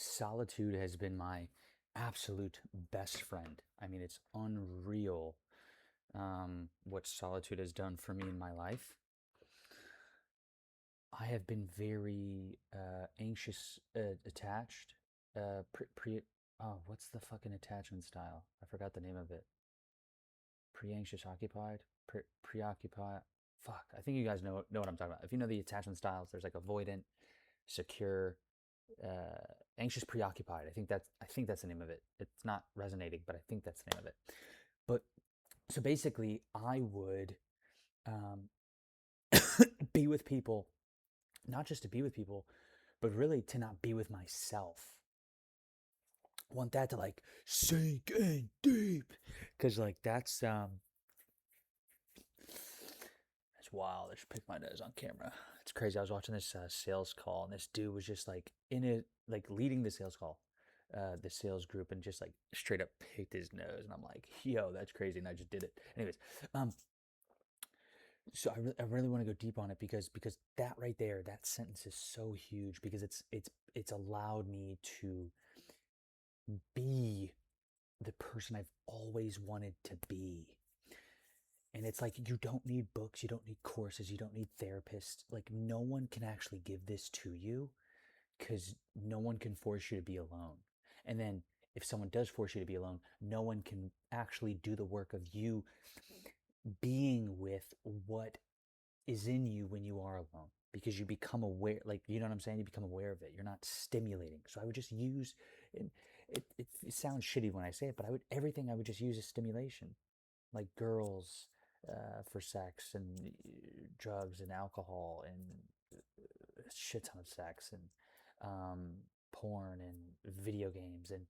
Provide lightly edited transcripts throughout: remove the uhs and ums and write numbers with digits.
Solitude has been my absolute best friend. I mean, it's unreal what solitude has done for me in my life. I have been very anxious attached. What's the fucking attachment style? I forgot the name of it. Pre-anxious occupied? Preoccupied? Fuck. I think you guys know what I'm talking about. If you know the attachment styles, there's like avoidant, secure, anxious preoccupied. I think that's the name of it. It's not resonating, but I think that's the name of it. But so basically, I would um, be with people, not just to be with people, but really to not be with myself. I want that to like sink in deep, because like that's wild. I just picked my nose on camera. It's crazy. I was watching this sales call, and this dude was just like in it, like leading the sales call, the sales group, and just like straight up picked his nose. And I'm like, yo, that's crazy. And I just did it. Anyways, um, so I really want to go deep on it because that right there, that sentence is so huge because it's allowed me to be the person I've always wanted to be. And it's like, you don't need books, you don't need courses, you don't need therapists. Like, no one can actually give this to you because no one can force you to be alone. And then if someone does force you to be alone, no one can actually do the work of you being with what is in you when you are alone, because you become aware, like, you know what I'm saying? You become aware of it. You're not stimulating. So I would just use, it sounds shitty when I say it, but everything I would just use as stimulation, like girls, for sex and drugs and alcohol and a shit ton of sex and porn and video games and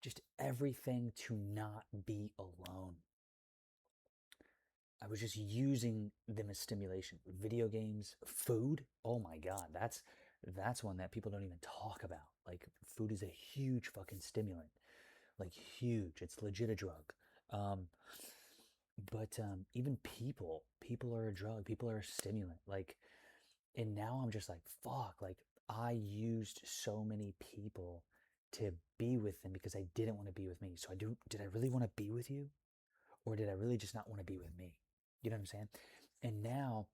just everything to not be alone. I was just using them as stimulation. Video games, food. Oh my god, that's one that people don't even talk about. Like, food is a huge fucking stimulant. Like, huge. It's legit a drug. Um, but even people are a drug. People are a stimulant. Like, and now I'm just like, fuck. Like, I used so many people to be with them because I didn't want to be with me. So I do. Did I really want to be with you, or did I really just not want to be with me? You know what I'm saying? And now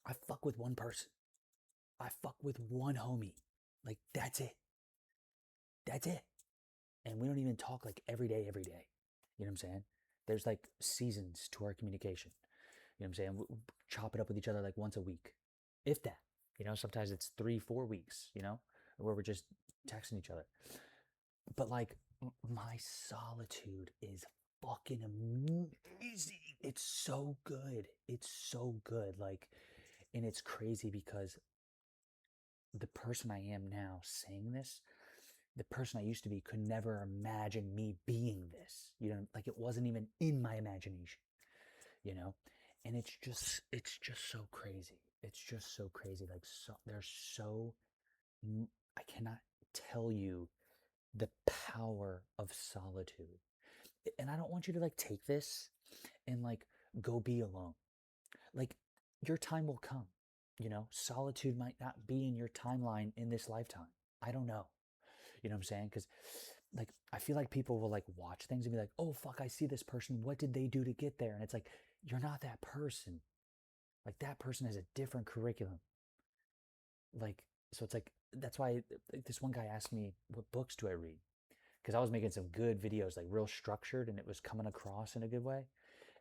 I fuck with one person. I fuck with one homie. Like, that's it. That's it. And we don't even talk like every day, every day. You know what I'm saying? There's like seasons to our communication. You know what I'm saying? We chop it up with each other like once a week, if that. You know, sometimes it's 3, 4 weeks, where we're just texting each other. But like, my solitude is fucking amazing. It's so good. It's so good. Like, and it's crazy because the person I am now saying this, the person I used to be, could never imagine me being this. Like, it wasn't even in my imagination, you know? And it's just so crazy. It's just so crazy. Like, there's so, I cannot tell you the power of solitude. And I don't want you to like take this and like go be alone. Like, your time will come. Solitude might not be in your timeline in this lifetime. I don't know. You know what I'm saying? Because like, I feel like people will like watch things and be like, oh fuck, I see this person. What did they do to get there? And it's like, you're not that person. Like, that person has a different curriculum. Like, so it's like, that's why like, this one guy asked me, what books do I read? Because I was making some good videos, like real structured, and it was coming across in a good way.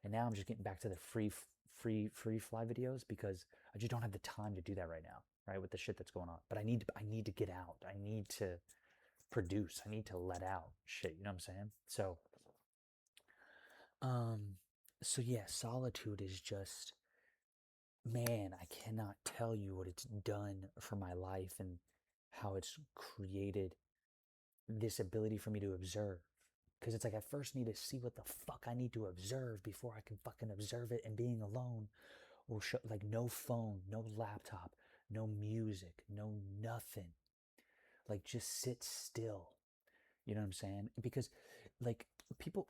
And now I'm just getting back to the free fly videos because I just don't have the time to do that right now, right? With the shit that's going on. But I need to get out. I need to produce. I need to let out shit. You know what I'm saying? Um, so yeah, solitude is just, man, I cannot tell you what it's done for my life and how it's created this ability for me to observe. Because it's like, I first need to see what the fuck I need to observe before I can fucking observe it. And being alone will show, like, no phone, no laptop, no music, no nothing. Like, just sit still. You know what I'm saying? Because like, people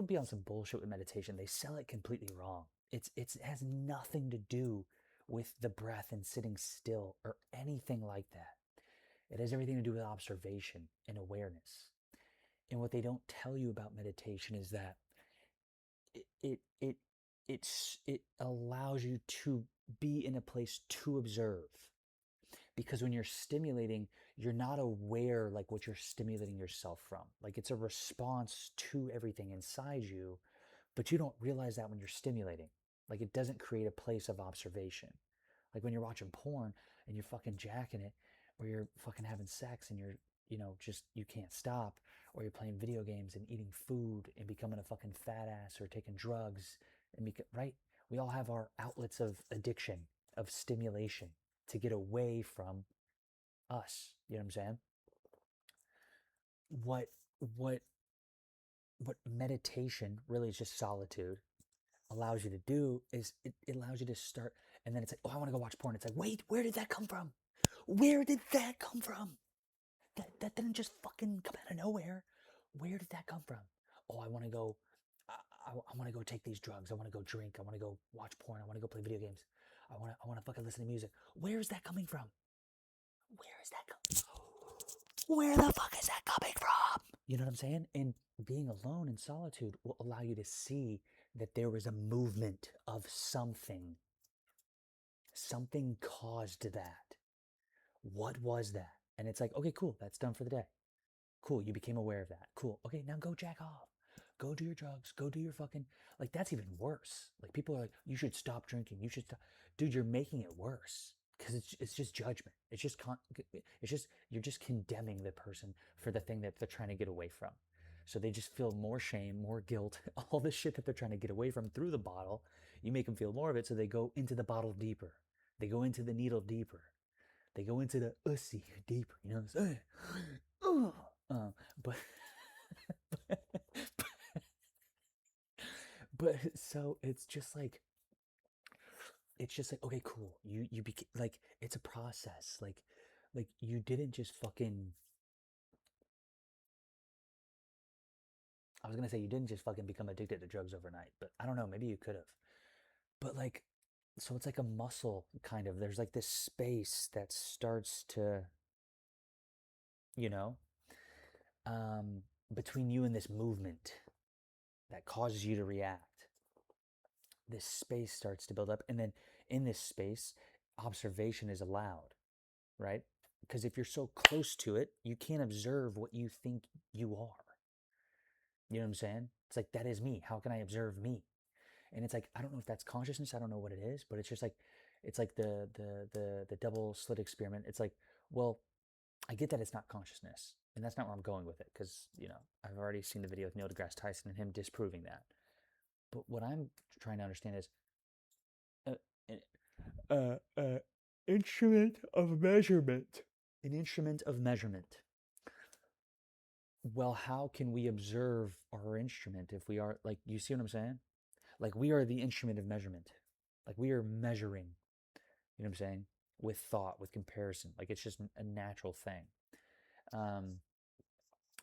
be on some bullshit with meditation. They sell it completely wrong. It has nothing to do with the breath and sitting still or anything like that. It has everything to do with observation and awareness. And what they don't tell you about meditation is that it it it it allows you to be in a place to observe, because when you're stimulating, you're not aware like what you're stimulating yourself from. Like it's a response to everything inside you, but you don't realize that when you're stimulating. Like it doesn't create a place of observation. Like when you're watching porn and you're fucking jacking it, or you're fucking having sex and you're, just you can't stop, or you're playing video games and eating food and becoming a fucking fat ass or taking drugs right? We all have our outlets of addiction, of stimulation to get away from us. You know what I'm saying? What what what meditation really is just solitude allows you to do is it allows you to start, and then it's like, oh, I want to go watch porn. It's like, wait, where did that come from? Where did that come from? That didn't just fucking come out of nowhere. Where did that come from? Oh, I want to go. I want to go take these drugs. I want to go drink. I want to go watch porn. I want to go play video games. I want to fucking listen to music. Where is that coming from? Where is that coming? Where the fuck is that coming from? You know what I'm saying? And being alone in solitude will allow you to see that there was a movement of something. Something caused that. What was that? And it's like, okay, cool. That's done for the day. Cool. You became aware of that. Cool. Okay, now go jack off. Go do your drugs. Go do your fucking, like, that's even worse. Like, people are like, you should stop drinking. You should stop. Dude, you're making it worse, because it's just judgment. It's just, you're just condemning the person for the thing that they're trying to get away from. So they just feel more shame, more guilt, all the shit that they're trying to get away from through the bottle. You make them feel more of it, so they go into the bottle deeper. They go into the needle deeper. They go into the ussy deeper. You know, this, but but so it's just like okay, cool. You became like, it's a process. Like you didn't just fucking. I was gonna say you didn't just fucking become addicted to drugs overnight, but I don't know. Maybe you could have. But like, so it's like a muscle kind of. There's like this space that starts to, you know, between you and this movement that causes you to react. This space starts to build up, and then in this space, observation is allowed, right? Because if you're so close to it, you can't observe what you think you are. You know what I'm saying? It's like, that is me. How can I observe me? And it's like, I don't know if that's consciousness. I don't know what it is, but it's just like, it's like the double slit experiment. It's like, well, I get that it's not consciousness, and that's not where I'm going with it, because I've already seen the video with Neil deGrasse Tyson and him disproving that. But what I'm trying to understand is, uh, uh, instrument of measurement. An instrument of measurement. Well, how can we observe our instrument if we are, like, you see what I'm saying? Like, we are the instrument of measurement. Like, we are measuring, you know what I'm saying? With thought, with comparison. Like, it's just a natural thing. Um,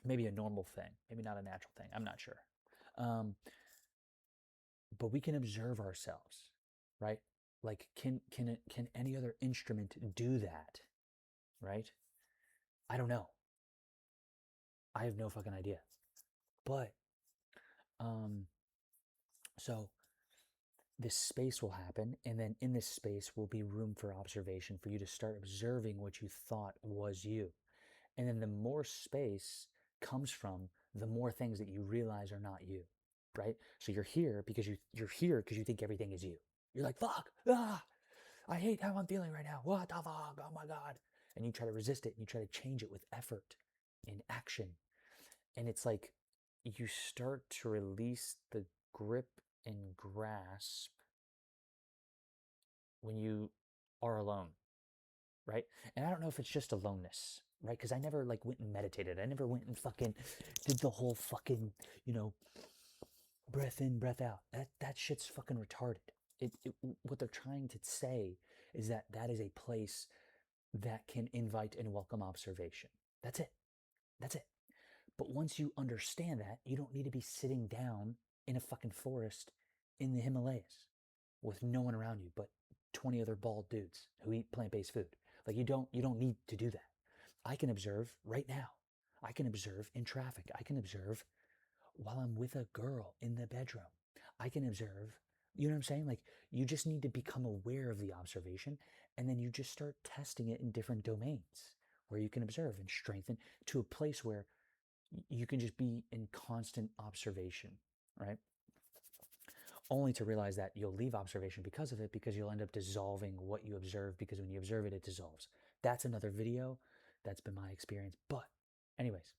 Maybe a normal thing, maybe not a natural thing. I'm not sure. Um, but we can observe ourselves, right? Like, can any other instrument do that, right? I don't know. I have no fucking idea. But um, so this space will happen, and then in this space will be room for observation, for you to start observing what you thought was you. And then the more space comes from, the more things that you realize are not you, right? So you're here because you're here because you think everything is you. You're like, fuck, I hate how I'm feeling right now. What the fuck? Oh my God. And you try to resist it, and you try to change it with effort and action. And it's like you start to release the grip and grasp when you are alone, right? And I don't know if it's just aloneness, right? Because I never like went and meditated. I never went and fucking did the whole fucking, breath in, breath out. That shit's fucking retarded. What they're trying to say is that that is a place that can invite and welcome observation. That's it. That's it. But once you understand that, you don't need to be sitting down in a fucking forest in the Himalayas with no one around you but 20 other bald dudes who eat plant-based food. Like, you don't need to do that. I can observe right now. I can observe in traffic. I can observe while I'm with a girl in the bedroom. I can observe, you know what I'm saying? Like, you just need to become aware of the observation, and then you just start testing it in different domains where you can observe and strengthen to a place where you can just be in constant observation, right? Only to realize that you'll leave observation because of it, because you'll end up dissolving what you observe, because when you observe it, it dissolves. That's another video. That's been my experience. But, anyways,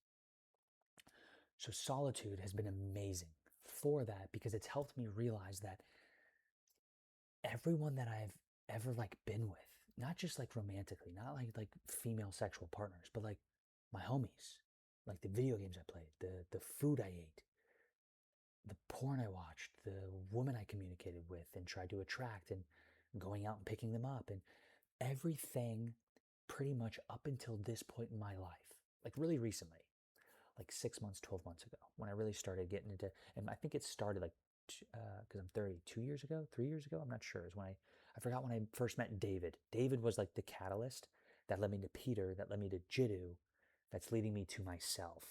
so solitude has been amazing for that because it's helped me realize that everyone that I've ever like been with, not just like romantically, not like female sexual partners, but like my homies, like the video games I played, the food I ate, the porn I watched, the women I communicated with and tried to attract, and going out and picking them up, and everything pretty much up until this point in my life, like really recently, like 6 months, 12 months ago, when I really started getting into, and I think it started like, because I'm 30, 2 years ago, 3 years ago, I'm not sure, is when I forgot when I first met David. David was like the catalyst that led me to Peter, that led me to Jiddu, that's leading me to myself.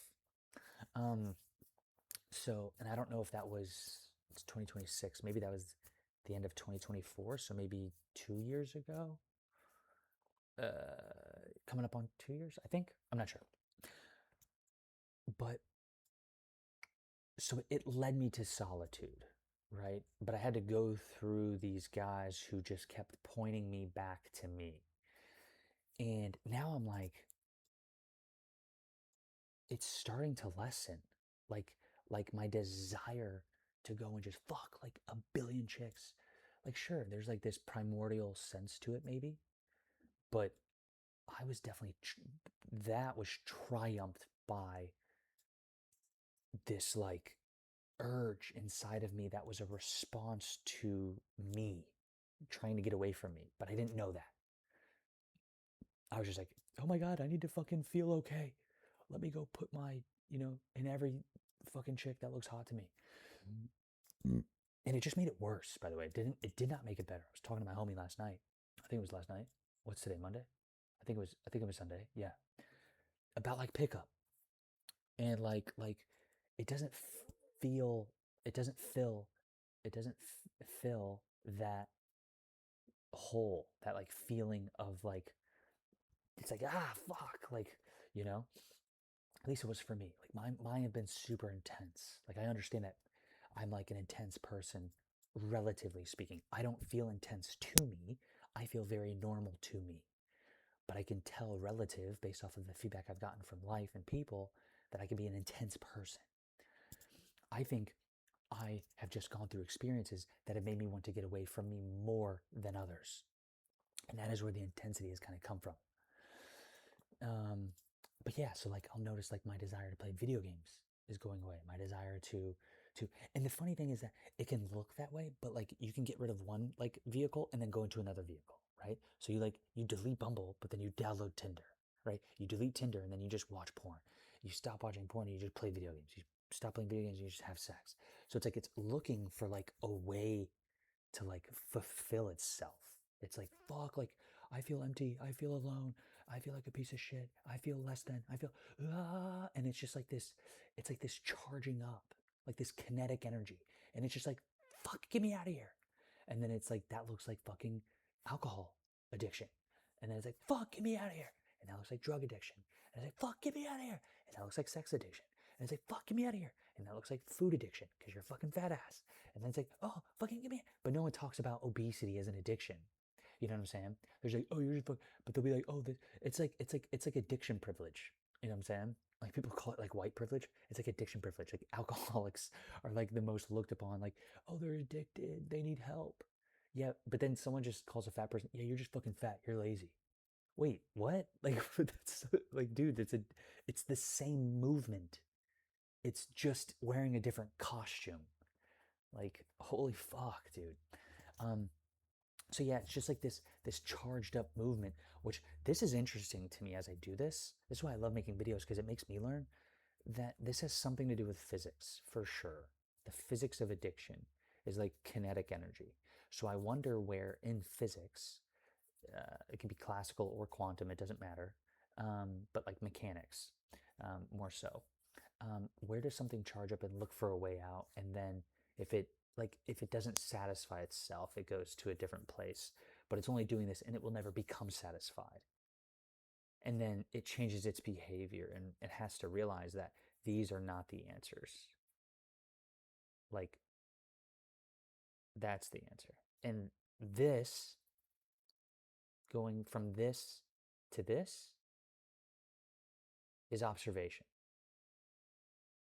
So, and I don't know if that was, it's 2026, maybe that was the end of 2024, so maybe 2 years ago, coming up on 2 years, I think, I'm not sure. But so it led me to solitude, right? But I had to go through these guys who just kept pointing me back to me. And now I'm like, it's starting to lessen. Like, like my desire to go and just fuck like a billion chicks. Like, sure, there's like this primordial sense to it, maybe. But I was definitely, that was triumphed by this like urge inside of me that was a response to me trying to get away from me, but I didn't know that. I was just like, oh my God, I need to fucking feel okay. Let me go put my, in every fucking chick that looks hot to me. And it just made it worse, by the way. It did not make it better. I was talking to my homie last night. I think it was last night. What's today, Monday? I think it was Sunday. Yeah. About like pickup. And like it doesn't feel, it doesn't fill, it doesn't fill that hole, that like feeling of like, it's like, fuck, like, you know, at least it was for me. Like mine have been super intense. Like I understand that I'm like an intense person, relatively speaking. I don't feel intense to me. I feel very normal to me. But I can tell relative based off of the feedback I've gotten from life and people that I can be an intense person. I think I have just gone through experiences that have made me want to get away from me more than others. And that is where the intensity has kind of come from. But yeah, so like I'll notice like my desire to play video games is going away. My desire to, and the funny thing is that it can look that way, but like you can get rid of one like vehicle and then go into another vehicle, right? So you delete Bumble, but then you download Tinder, right? You delete Tinder and then you just watch porn. You stop watching porn and you just play video games. You stop playing video games and you just have sex. So it's like it's looking for like a way to like fulfill itself. It's like, fuck, like I feel empty, I feel alone, I feel like a piece of shit, I feel less than, I feel and it's just like this, it's like this charging up, like this kinetic energy. And it's just like, fuck, get me out of here. And then it's like that looks like fucking alcohol addiction. And then it's like, fuck, get me out of here. And that looks like drug addiction. And it's like, fuck, get me out of here. And that looks like sex addiction. And it's like, fuck, get me out of here. And that looks like food addiction because you're a fucking fat ass. And then it's like, oh, fucking get me. But no one talks about obesity as an addiction. You know what I'm saying? There's like, oh, you're just, but they'll be like, oh, this, it's like addiction privilege. You know what I'm saying? Like people call it like white privilege. It's like addiction privilege. Like alcoholics are like the most looked upon. Like, oh, they're addicted. They need help. Yeah, but then someone just calls a fat person, yeah, you're just fucking fat. You're lazy. Wait, what? Like that's like, dude, it's the same movement. It's just wearing a different costume. Like, holy fuck, dude. Um, so yeah, it's just like this charged up movement, which this is interesting to me as I do this. This is why I love making videos because it makes me learn that this has something to do with physics for sure. The physics of addiction is like kinetic energy. So I wonder where in physics, it can be classical or quantum, it doesn't matter. but like mechanics, more so. Where does something charge up and look for a way out, and then if it if it doesn't satisfy itself, it goes to a different place, but it's only doing this and it will never become satisfied, and then it changes its behavior and it has to realize that these are not the answers. Like, that's the answer. And this, going from this to this, is observation,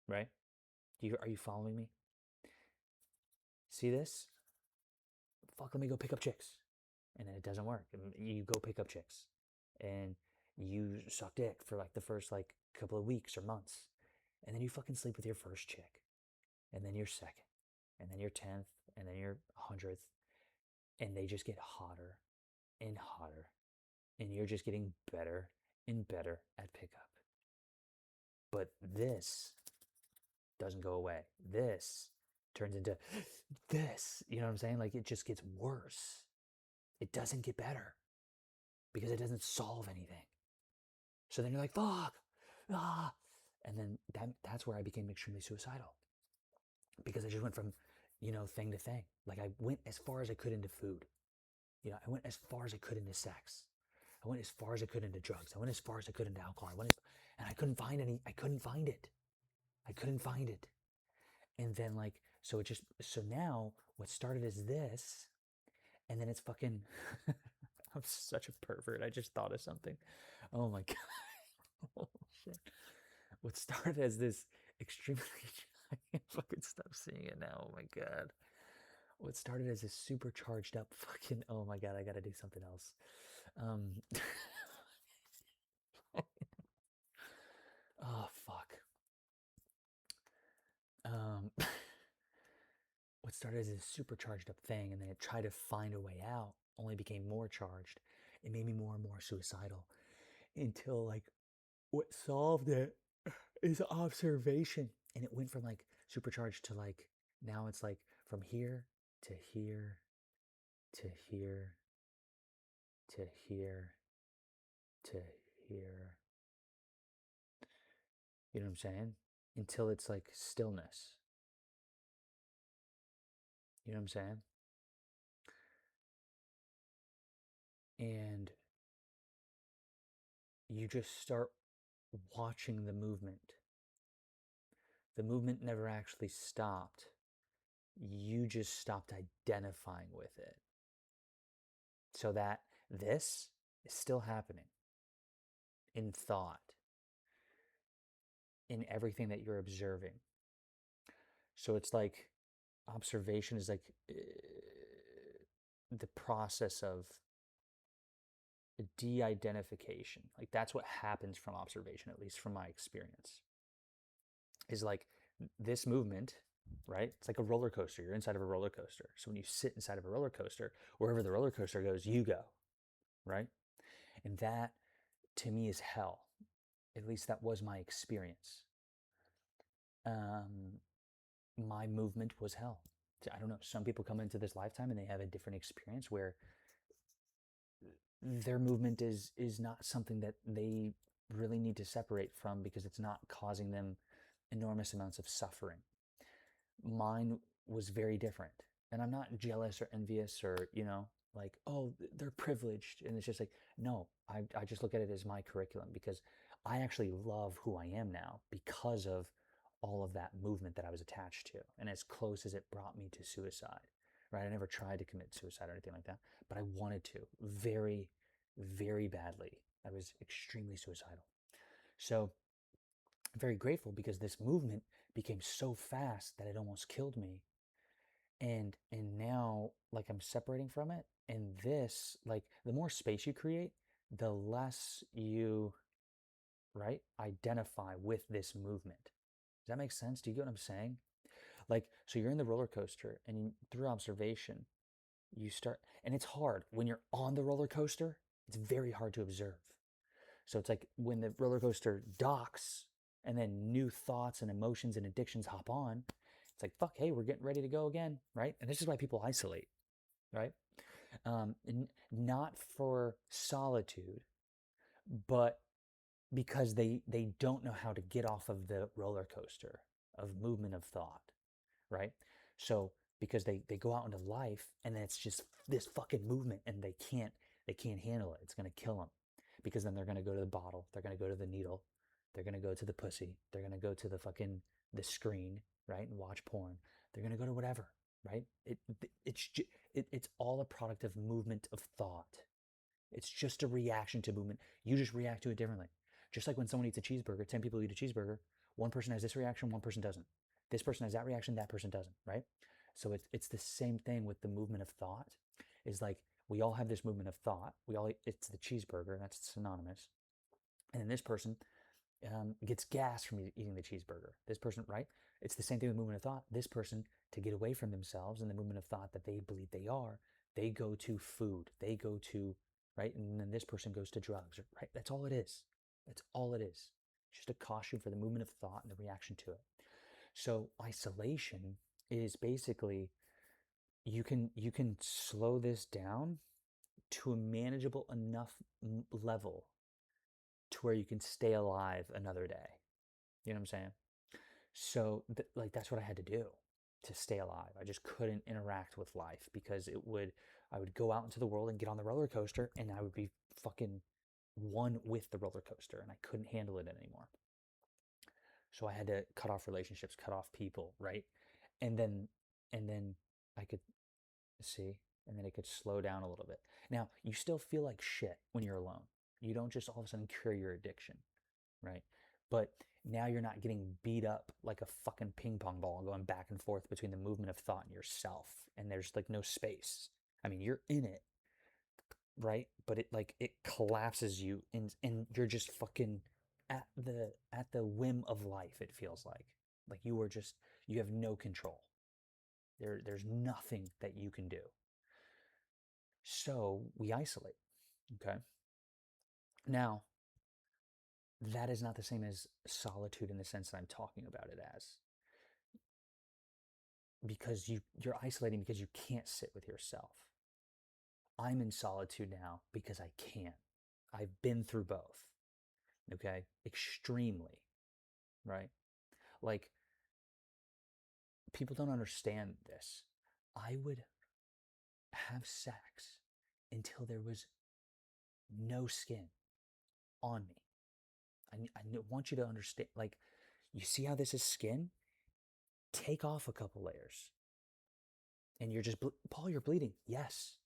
right? Are you following me? See this? Fuck, let me go pick up chicks. And then it doesn't work. And you go pick up chicks. And you suck dick for like the first like couple of weeks or months. And then you fucking sleep with your first chick. And then your second. And then your 10th. And then your 100th. And they just get hotter and hotter. And you're just getting better and better at pickup. But this doesn't go away. This turns into this. You know what I'm saying? Like, it just gets worse. It doesn't get better because it doesn't solve anything. So then you're like, fuck, ah. And then that's where I became extremely suicidal, because I just went from, thing to thing. Like, I went as far as I could into food. I went as far as I could into sex. I went as far as I could into drugs. I went as far as I could into alcohol. And I couldn't find any. I couldn't find it. And then so now what started as this, and then it's fucking, I'm such a pervert. I just thought of something. Oh my God. Oh shit. What started as this extremely, I can't fucking stop seeing it now. Oh my God. What started as a super charged up fucking, oh my God, I gotta do something else. Oh fuck. What started as a super charged up thing, and then it tried to find a way out, only became more charged. It made me more and more suicidal, until like what solved it is observation. And it went from like supercharged to like, now it's like from here to here to here to here to here. You know what I'm saying? Until it's like stillness. You know what I'm saying? And you just start watching the movement. The movement never actually stopped. You just stopped identifying with it. So that this is still happening in thought, in everything that you're observing. So it's like observation is like the process of de-identification. Like, that's what happens from observation, at least from my experience, is like this movement, right? It's like a roller coaster. You're inside of a roller coaster. So when you sit inside of a roller coaster, wherever the roller coaster goes, you go, right? And that, to me, is hell. At least that was my experience. My movement was hell. I don't know. Some people come into this lifetime and they have a different experience where their movement is not something that they really need to separate from, because it's not causing them enormous amounts of suffering. Mine was very different. And I'm not jealous or envious or, like, oh, they're privileged. And it's just like, no, I just look at it as my curriculum, because I actually love who I am now because of all of that movement that I was attached to, and as close as it brought me to suicide, right? I never tried to commit suicide or anything like that, but I wanted to very, very badly. I was extremely suicidal. So I'm very grateful, because this movement became so fast that it almost killed me. And now, like, I'm separating from it. And this, like, the more space you create, the less you, right, identify with this movement. Does that make sense? Do you get what I'm saying? Like, so you're in the roller coaster, and through observation, you start, and it's hard when you're on the roller coaster. It's very hard to observe. So it's like when the roller coaster docks, and then new thoughts and emotions and addictions hop on, it's like, fuck, hey, we're getting ready to go again, right? And this is why people isolate, right? Not for solitude, but because they don't know how to get off of the roller coaster of movement of thought, right? So because they go out into life and then it's just this fucking movement and they can't handle it. It's going to kill them because then they're going to go to the bottle, they're going to go to the needle, they're going to go to the pussy, they're going to go to the screen, right, and watch porn. They're going to go to whatever, right? It's all a product of movement of thought. It's just a reaction to movement. You just react to it differently. Just like when someone eats a cheeseburger, 10 people eat a cheeseburger, one person has this reaction, one person doesn't. This person has that reaction, that person doesn't, right? So it's the same thing with the movement of thought. Is like we all have this movement of thought. It's the cheeseburger, that's synonymous. And then this person gets gas from eating the cheeseburger. This person, right? It's the same thing with movement of thought. This person, to get away from themselves and the movement of thought that they believe they are, they go to food. They go to, right? And then this person goes to drugs, right? That's all it is. That's all it is. Just a costume for the movement of thought and the reaction to it. So isolation is basically you can slow this down to a manageable enough level to where you can stay alive another day. You know what I'm saying? So like that's what I had to do to stay alive. I just couldn't interact with life because I would go out into the world and get on the roller coaster and I would be fucking one with the roller coaster and I couldn't handle it anymore. So I had to cut off relationships, cut off people, right? And then and then I could see, and then it could slow down a little bit. Now, you still feel like shit when you're alone. You don't just all of a sudden cure your addiction, right? But now you're not getting beat up like a fucking ping pong ball going back and forth between the movement of thought and yourself. And there's like no space. I mean, you're in it, right? But it collapses you and you're just fucking at the whim of life, it feels like. Like you have no control. There's nothing that you can do. So we isolate. Okay. Now, that is not the same as solitude in the sense that I'm talking about it as. Because you're isolating because you can't sit with yourself. I'm in solitude now because I can't. I've been through both. Okay? Extremely, right? Like, people don't understand this. I would have sex until there was no skin on me. I want you to understand, like, you see how this is skin? Take off a couple layers. And you're just, Paul, you're bleeding. Yes,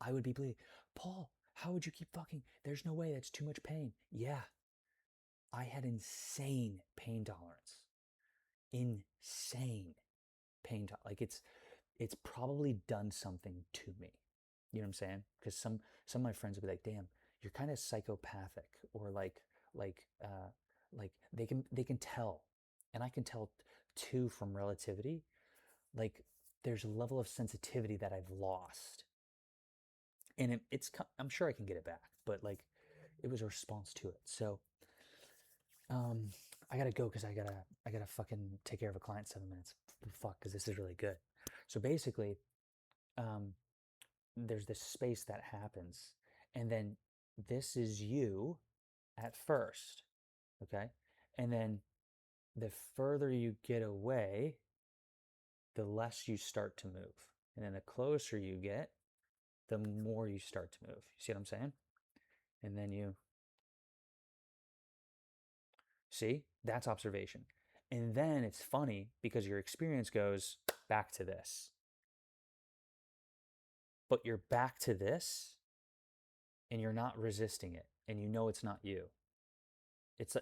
I would be bleeding. Paul, how would you keep fucking? There's no way. That's too much pain. Yeah, I had insane pain tolerance. Insane pain tolerance. Like it's probably done something to me. You know what I'm saying? Because some of my friends would be like, "Damn, you're kind of psychopathic," or like they can tell, and I can tell too from relativity. Like there's a level of sensitivity that I've lost, and I'm sure I can get it back, but like it was a response to it. So um, I gotta go because I gotta fucking take care of a client in 7 minutes. Fuck, because this is really good. So basically, um, there's this space that happens, and then this is you at first, okay, and then the further you get away, the less you start to move, and then the closer you get, the more you start to move. You see what I'm saying? And then you see, that's observation. And then it's funny because your experience goes back to this. But you're back to this and you're not resisting it and you know it's not you. It's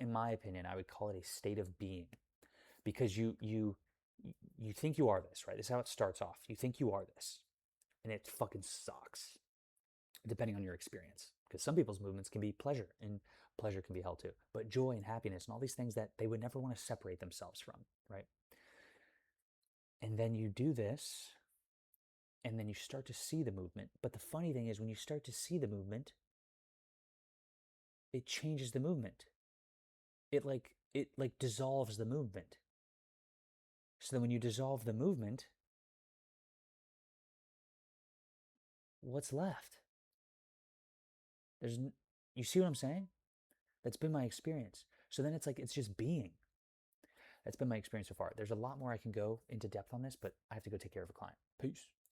in my opinion, I would call it a state of being because you think you are this, right? This is how it starts off. You think you are this. And it fucking sucks depending on your experience. Because some people's movements can be pleasure and pleasure can be hell too. But joy and happiness and all these things that they would never want to separate themselves from, right? And then you do this and then you start to see the movement. But the funny thing is when you start to see the movement, it changes the movement. It like dissolves the movement. So then when you dissolve the movement, what's left? There's You see what I'm saying? That's been my experience. So then it's like, it's just being. That's been my experience so far. There's a lot more I can go into depth on this, but I have to go take care of a client. Peace.